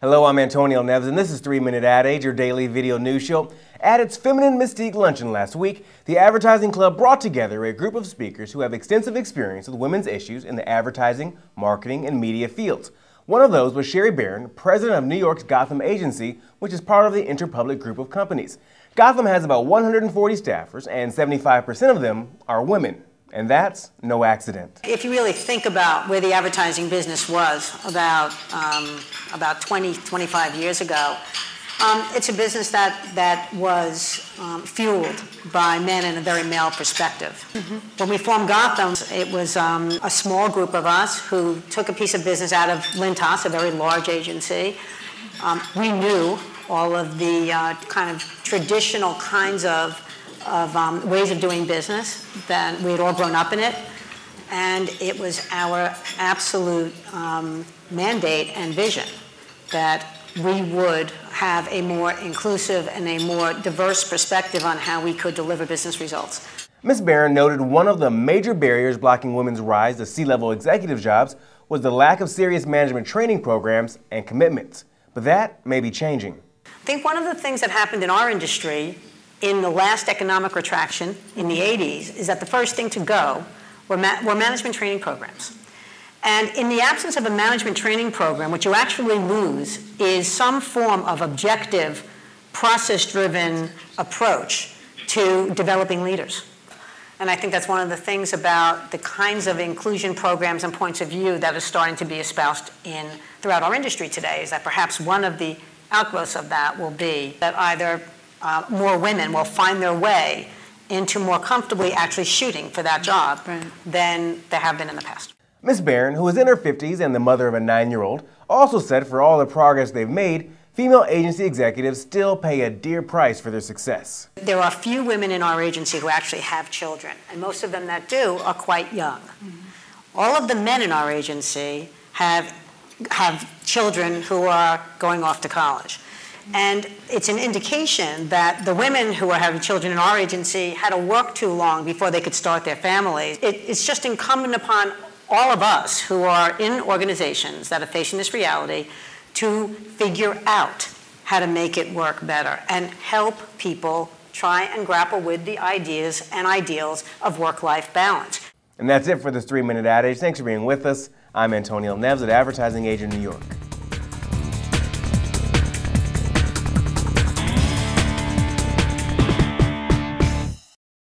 Hello, I'm Antonio Neves, and this is 3-Minute Ad Age, your daily video news show. At its Feminine Mystique luncheon last week, the Advertising Club brought together a group of speakers who have extensive experience with women's issues in the advertising, marketing, and media fields. One of those was Sheri Baron, president of New York's Gotham agency, which is part of the Interpublic group of companies. Gotham has about 140 staffers, and 75% of them are women. And that's no accident. If you really think about where the advertising business was about 25 years ago, it's a business that was fueled by men in a very male perspective. When we formed Gotham, it was a small group of us who took a piece of business out of Lintos, a very large agency. We knew all of the kind of traditional kinds of ways of doing business, that we had all grown up in it, and it was our absolute mandate and vision that we would have a more inclusive and a more diverse perspective on how we could deliver business results. Ms. Baron noted one of the major barriers blocking women's rise to C-level executive jobs was the lack of serious management training programs and commitments. But that may be changing. I think one of the things that happened in our industry in the last economic retraction in the 80s is that the first thing to go were management training programs. And in the absence of a management training program, what you actually lose is some form of objective, process-driven approach to developing leaders. And I think that's one of the things about the kinds of inclusion programs and points of view that are starting to be espoused throughout our industry today, is that perhaps one of the outgrowths of that will be that either more women will find their way into more comfortably actually shooting for that job than there have been in the past. Ms. Baron, who is in her 50s and the mother of a 9-year-old, also said for all the progress they've made, female agency executives still pay a dear price for their success. There are few women in our agency who actually have children, and most of them that do are quite young. All of the men in our agency have children who are going off to college. And it's an indication that the women who are having children in our agency had to work too long before they could start their families. It's just incumbent upon all of us who are in organizations that are facing this reality to figure out how to make it work better and help people try and grapple with the ideas and ideals of work-life balance. And that's it for this 3-Minute Ad Age. Thanks for being with us. I'm Antonio Neves at Advertising Age in New York.